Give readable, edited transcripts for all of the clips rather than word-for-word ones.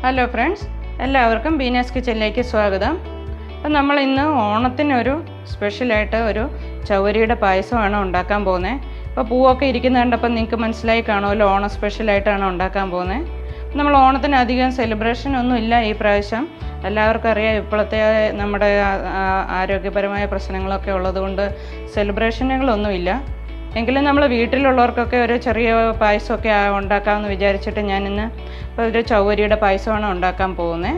Hello friends, എല്ലാവർക്കും ബീനാസ് കിച്ചണിലേക്ക് സ്വാഗതം. അപ്പം നമ്മൾ ഇന്ന് ഓണത്തിനൊരു സ്പെഷ്യലായിട്ട് ഒരു ചവരിയുടെ പായസമാണ് ഉണ്ടാക്കാൻ പോകുന്നത്. അപ്പോൾ പൂവൊക്കെ ഇരിക്കുന്നത് കണ്ടപ്പോൾ നിങ്ങൾക്ക് മനസ്സിലായി കാണുമല്ലോ, ഓണം സ്പെഷ്യലായിട്ടാണ് ഉണ്ടാക്കാൻ പോകുന്നത്. നമ്മൾ ഓണത്തിന് അധികം സെലിബ്രേഷൻ ഒന്നും ഇല്ല ഈ പ്രാവശ്യം. എല്ലാവർക്കും അറിയാം, ഇപ്പോഴത്തെ നമ്മുടെ ആരോഗ്യപരമായ പ്രശ്നങ്ങളൊക്കെ ഉള്ളതുകൊണ്ട് സെലിബ്രേഷനുകളൊന്നുമില്ല. എങ്കിലും നമ്മൾ വീട്ടിലുള്ളവർക്കൊക്കെ ഒരു ചെറിയ പായസമൊക്കെ ഉണ്ടാക്കാമെന്ന് വിചാരിച്ചിട്ട് ഞാനിന്ന് ഒരു ചവ്വരിയുടെ പായസമാണ് ഉണ്ടാക്കാൻ പോകുന്നത്.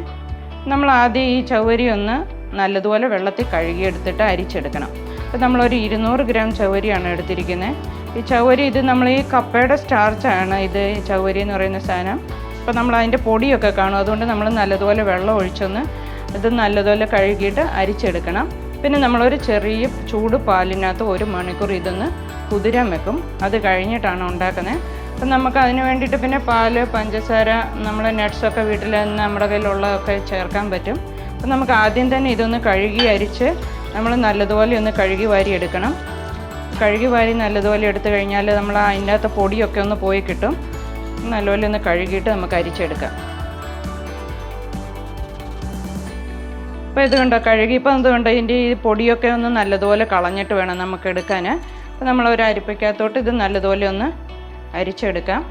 നമ്മൾ ആദ്യം ഈ ചവ്വരി ഒന്ന് നല്ലതുപോലെ വെള്ളത്തിൽ കഴുകിയെടുത്തിട്ട് അരിച്ചെടുക്കണം. അപ്പോൾ നമ്മളൊരു 200 ഗ്രാം ചവ്വരിയാണ് എടുത്തിരിക്കുന്നത്. ഈ ചവ്വരി ഇത് നമ്മൾ ഈ കപ്പയുടെ സ്റ്റാർച്ചാണ് ഇത് ഈ ചവ്വരി എന്ന് പറയുന്ന സാധനം. അപ്പോൾ നമ്മൾ അതിൻ്റെ പൊടിയൊക്കെ കാണും, അതുകൊണ്ട് നമ്മൾ നല്ലതുപോലെ വെള്ളം ഒഴിച്ചൊന്ന് ഇത് നല്ലതുപോലെ കഴുകിയിട്ട് അരിച്ചെടുക്കണം. പിന്നെ നമ്മളൊരു ചെറിയ ചൂട് പാലിനകത്ത് 1 മണിക്കൂർ ഇതൊന്ന് കുതിരാൻ വെക്കും. അത് കഴിഞ്ഞിട്ടാണ് ഉണ്ടാക്കുന്നത്. അപ്പം നമുക്ക് അതിന് വേണ്ടിയിട്ട് പിന്നെ പാല്, പഞ്ചസാര, നമ്മൾ നട്ട്സൊക്കെ വീട്ടിൽ നമ്മുടെ കയ്യിലുള്ളതൊക്കെ ചേർക്കാൻ പറ്റും. അപ്പം നമുക്ക് ആദ്യം തന്നെ ഇതൊന്ന് കഴുകി അരിച്ച് നമ്മൾ നല്ലതുപോലെ ഒന്ന് കഴുകി വാരി എടുക്കണം. കഴുകി വാരി നല്ലതുപോലെ എടുത്തു കഴിഞ്ഞാൽ നമ്മൾ അതിൻ്റെ അകത്ത് പൊടിയൊക്കെ ഒന്ന് പോയി കിട്ടും. നല്ലപോലെ ഒന്ന് കഴുകിയിട്ട് നമുക്ക് അരിച്ചെടുക്കാം. അപ്പോൾ ഇത് കണ്ടോ, കഴുകിയപ്പോൾ ഇത് കണ്ടോ, ഇതിൻ്റെ ഈ പൊടിയൊക്കെ ഒന്ന് നല്ലതുപോലെ കളഞ്ഞിട്ട് വേണം നമുക്ക് എടുക്കാൻ. അപ്പോൾ നമ്മളൊരു അരിപ്പയ്ക്കകത്തോട്ട് ഇത് നല്ലതുപോലെ ഒന്ന് അരിച്ചെടുക്കാം.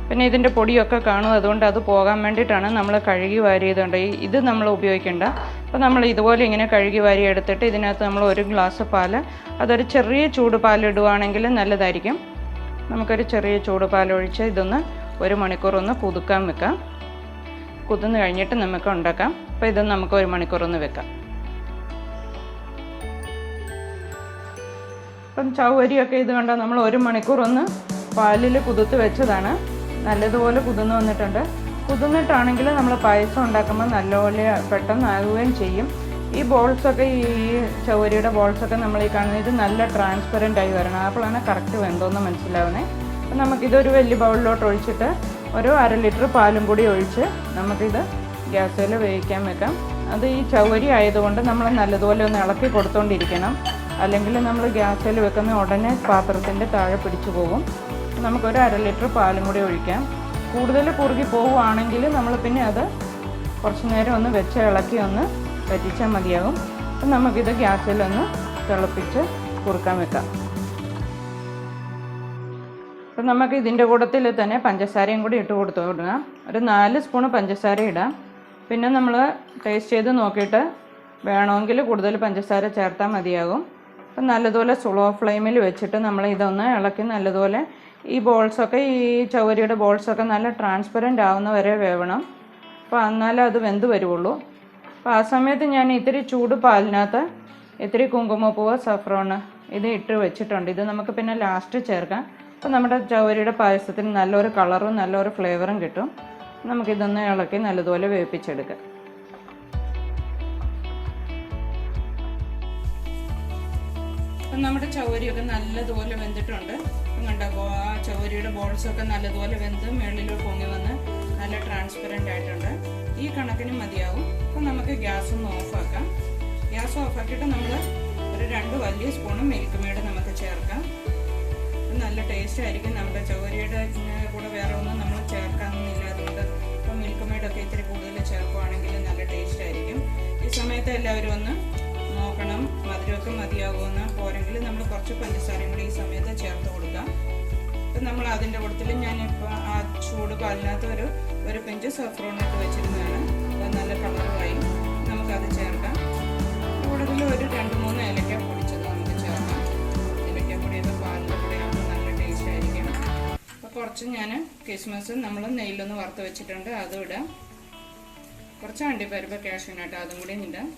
പിന്നെ ഇതിൻ്റെ പൊടിയൊക്കെ കാണും, അതുകൊണ്ട് അത് പോകാൻ വേണ്ടിയിട്ടാണ് നമ്മൾ കഴുകി വാരിയതുകൊണ്ട് ഇത് നമ്മൾ ഉപയോഗിക്കേണ്ട. അപ്പോൾ നമ്മൾ ഇതുപോലെ ഇങ്ങനെ കഴുകി വാരി എടുത്തിട്ട് ഇതിനകത്ത് നമ്മൾ 1 ഗ്ലാസ് പാല്, അതൊരു ചെറിയ ചൂട് പാലിടുവാണെങ്കിൽ നല്ലതായിരിക്കും. നമുക്കൊരു ചെറിയ ചൂട് പാലൊഴിച്ച് ഇതൊന്ന് 1 മണിക്കൂർ ഒന്ന് കുതുക്കാൻ വെക്കാം. കുതിർന്ന് കഴിഞ്ഞിട്ട് നമുക്ക് ഉണ്ടാക്കാം. അപ്പോൾ ഇത് നമുക്ക് 1 മണിക്കൂർ ഒന്ന് വെക്കാം. അപ്പം ചവ്വരിയൊക്കെ ഇത് കണ്ടാൽ നമ്മൾ 1 മണിക്കൂർ ഒന്ന് പാലിൽ കുതിർത്ത് വെച്ചതാണ്. നല്ലതുപോലെ കുതിർന്ന് വന്നിട്ടുണ്ട്. കുതിർന്നിട്ടാണെങ്കിൽ നമ്മൾ പായസം ഉണ്ടാക്കുമ്പോൾ നല്ലപോലെ പെട്ടെന്നാകുകയും ചെയ്യും. ഈ ബോൾസൊക്കെ, ഈ ചവ്വരിയുടെ ബോൾസൊക്കെ നമ്മൾ ഈ കാണുന്നത് ഇത് നല്ല ട്രാൻസ്പെറൻ്റ് ആയി വരണം. അപ്പോഴാണ് കറക്റ്റ് വെന്തോന്ന് മനസ്സിലാവുന്നത്. അപ്പം നമുക്കിതൊരു വലിയ ബൗളിലോട്ട് ഒഴിച്ചിട്ട് ഒരു 1/2 ലിറ്റർ പാലും കൂടി ഒഴിച്ച് നമുക്കിത് ഗ്യാസിൽ വേവിക്കാൻ വെക്കാം. അത് ഈ ചവ്വരി ആയതുകൊണ്ട് നമ്മൾ നല്ലതുപോലെ ഒന്ന് ഇളക്കി കൊടുത്തുകൊണ്ടിരിക്കണം. അല്ലെങ്കിൽ നമ്മൾ ഗ്യാസിൽ വെക്കുന്ന ഉടനെ പാത്രത്തിൻ്റെ താഴെ പിടിച്ചു പോകും. നമുക്കൊരു 1/2 ലിറ്റർ പാലും കൂടി ഒഴിക്കാം. കൂടുതൽ കുറുകി പോവുകയാണെങ്കിൽ നമ്മൾ പിന്നെ അത് കുറച്ച് നേരം ഒന്ന് വെച്ച് ഇളക്കി ഒന്ന് വറ്റിച്ചാൽ മതിയാകും. അപ്പം നമുക്കിത് ഗ്യാസിലൊന്ന് തിളപ്പിച്ച് കുറുക്കാൻ വെക്കാം. അപ്പം നമുക്ക് ഇതിൻ്റെ കൂട്ടത്തിൽ തന്നെ പഞ്ചസാരയും കൂടി ഇട്ട് കൊടുത്തു കൊടുക്കാം. ഒരു 4 സ്പൂണ് പഞ്ചസാര ഇടാം. പിന്നെ നമ്മൾ ടേസ്റ്റ് ചെയ്ത് നോക്കിയിട്ട് വേണമെങ്കിൽ കൂടുതൽ പഞ്ചസാര ചേർത്താൽ മതിയാകും. അപ്പം നല്ലതുപോലെ സ്ലോ ഫ്ലെയിമിൽ വെച്ചിട്ട് നമ്മൾ ഇതൊന്ന് ഇളക്കി നല്ലതുപോലെ ഈ ബോൾസൊക്കെ, ഈ ചവ്വരിയുടെ ബോൾസൊക്കെ നല്ല ട്രാൻസ്പെറൻ്റ് ആവുന്ന വരെ വേവണം. അപ്പോൾ എന്നാലേ അത് വെന്ത് വരുള്ളൂ. അപ്പോൾ ആ സമയത്ത് ഞാൻ ഇത്തിരി ചൂട് പാലിനകത്ത് ഇത്തിരി കുങ്കുമപ്പൂവ്, സഫ്രോണ് ഇത് ഇട്ട് വെച്ചിട്ടുണ്ട്. ഇത് നമുക്ക് പിന്നെ ലാസ്റ്റ് ചേർക്കാം. അപ്പോൾ നമ്മുടെ ചവ്വരിയുടെ പായസത്തിന് നല്ലൊരു കളറും നല്ലൊരു ഫ്ലേവറും കിട്ടും. നമുക്കിതൊന്ന് ഇളക്കി നല്ലതുപോലെ വേവിപ്പിച്ചെടുക്കാം. അപ്പം നമ്മുടെ ചവ്വരിയൊക്കെ നല്ലതുപോലെ വെന്തിട്ടുണ്ട്. കണ്ടോ, ആ ചവ്വരിയുടെ ബോൾസൊക്കെ നല്ലതുപോലെ വെന്ത് മേളിലോട്ട് പൊങ്ങി വന്ന് നല്ല ട്രാൻസ്പെറൻ്റ് ആയിട്ടുണ്ട്. ഈ കണക്കിന് മതിയാവും. അപ്പം നമുക്ക് ഗ്യാസ് ഒന്ന് ഓഫാക്കാം. ഗ്യാസ് ഓഫാക്കിയിട്ട് നമ്മൾ ഒരു 2 വലിയ സ്പൂണ് മിൽക്ക് മെയ്ഡ് നമുക്ക് ചേർക്കാം. നല്ല ടേസ്റ്റ് ആയിരിക്കും. നമ്മുടെ ചവ്വരിയുടെ കൂടെ വേറെ ഒന്നും നമ്മൾ ചേർക്കാനൊന്നുമില്ല. അതുകൊണ്ട് ഇപ്പോൾ മിൽക്ക് മെയ്ഡൊക്കെ ഇത്തിരി കൂടുതൽ ചേർക്കുകയാണെങ്കിൽ നല്ല ടേസ്റ്റ് ആയിരിക്കും. ഈ സമയത്ത് എല്ലാവരും ഒന്ന് നോക്കണം, മധുരമൊക്കെ മതിയാകുമെന്ന്. പോരെങ്കിൽ നമ്മൾ കുറച്ച് പഞ്ചസാരയും കൂടി ഈ സമയത്ത് ചേർത്ത് കൊടുക്കാം. അപ്പം നമ്മൾ അതിൻ്റെ കൂട്ടത്തിൽ ഞാനിപ്പോൾ ആ ചൂട് പാലിനകത്ത് ഒരു പിഞ്ച് സഫ്രോൺ ഇട്ട് വെച്ചിരുന്നതാണ്. അത് നല്ല കളറുമായി. നമുക്കത് ചേർക്കാം. കൂടുതൽ ഒരു 2-3 ഏലക്ക പൊടിച്ചത് നമുക്ക് ചേർക്കാം. ഏലക്കപ്പൊടിയൊക്കെ പാലിൻ്റെ കൂടെ ആകുമ്പോൾ നല്ല ടേസ്റ്റ് ആയിരിക്കും. അപ്പോൾ കുറച്ച് ഞാൻ കിസ്മസ് നമ്മൾ നെയ്യിലൊന്ന് വറുത്ത് വെച്ചിട്ടുണ്ട്, അതും ഇടാം. കുറച്ച് അണ്ടിപ്പരിപ്പ്, കാഷ്യൂനട്ട് അതും കൂടി ഇടാം.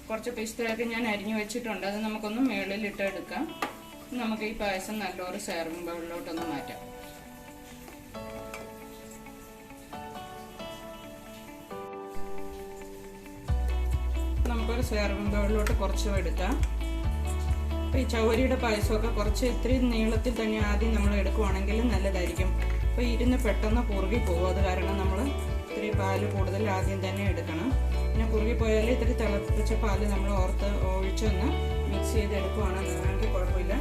കുറച്ച് പിസ്തയൊക്കെ ഞാൻ അരിഞ്ഞു വെച്ചിട്ടുണ്ട്, അത് നമുക്കൊന്ന് മേളിലിട്ട് എടുക്കാം. നമുക്ക് ഈ പായസം നല്ലൊരു സെർവിംഗ് ബൗളിലോട്ടൊന്ന് മാറ്റാം. നമുക്കൊരു സെർവിംഗ് ബൗളിലോട്ട് കുറച്ച് എടുക്കാം. അപ്പോൾ ഈ ചവ്വരിയുടെ പായസമൊക്കെ കുറച്ച് ഇത്തിരി നീളത്തിൽ തന്നെ ആദ്യം നമ്മൾ എടുക്കുവാണെങ്കിൽ നല്ലതായിരിക്കും. അപ്പോൾ ഇരുന്ന് പെട്ടെന്ന് കുറുകി പോകും. അത് കാരണം നമ്മൾ ഇത്തിരി പാല് കൂടുതൽ ആദ്യം തന്നെ എടുക്കണം. പിന്നെ കുറുകി പോയാൽ ഇത്തിരി തിളപ്പിച്ച പാല് നമ്മൾ ഒഴിച്ചൊന്ന് മിക്സ് ചെയ്തെടുക്കുവാണെങ്കിൽ കുഴപ്പമില്ല.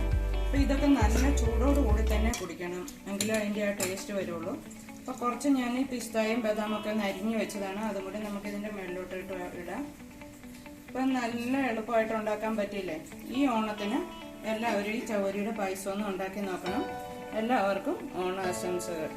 അപ്പോൾ ഇതൊക്കെ നല്ല ചൂടോടുകൂടി തന്നെ കുടിക്കണം, എങ്കിലേ അതിൻ്റെ ആ ടേസ്റ്റ് വരുള്ളൂ. അപ്പോൾ കുറച്ച് ഞാൻ ഈ പിസ്തായും ബദാമൊക്കെ ഒന്ന് അരിഞ്ഞ് വെച്ചതാണ്, അതും കൂടി നമുക്കിതിൻ്റെ മുകളിലോട്ടിട്ട് ഇടാം. അപ്പം നല്ല എളുപ്പമായിട്ട് ഉണ്ടാക്കാൻ പറ്റിയില്ലേ? ഈ ഓണത്തിന് എല്ലാവരും ഈ ചവരിയുടെ പായസം ഒന്ന് ഉണ്ടാക്കി നോക്കണം. എല്ലാവർക്കും ഓണാശംസകൾ.